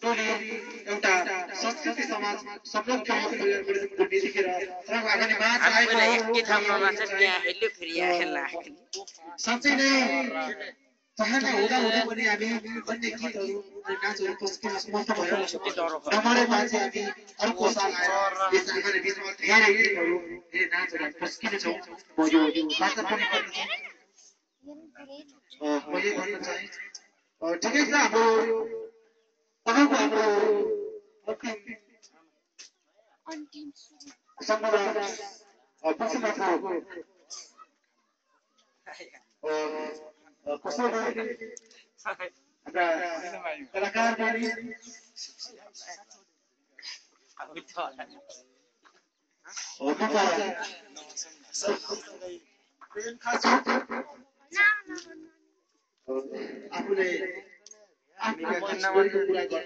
टोली एउटा संस्कृति समाज संरक्षण परिवारको देखेर र आगामी मार्च आएको के थाम्नमा चाहिँ त्यहाँ हेल्यो फेरि आएला साँच्चै नै चाहना हुँदा हुँदै पनि हामी अन्य गीतहरू नाचहरू पस्किन समर्थ भएर रमाउने मान्छे हामी अर्को साल आएर यस आगामी बिचमा धेरै गीतहरू धेरै नाचहरू पस्किने छौँ म यो बाचा पनि गर्न म यही भन्न चाहे ठिकै छ हाम्रो तपाईँको हाम्रो कलाकार आफूले आफ्नो कुरा गर्नको लागि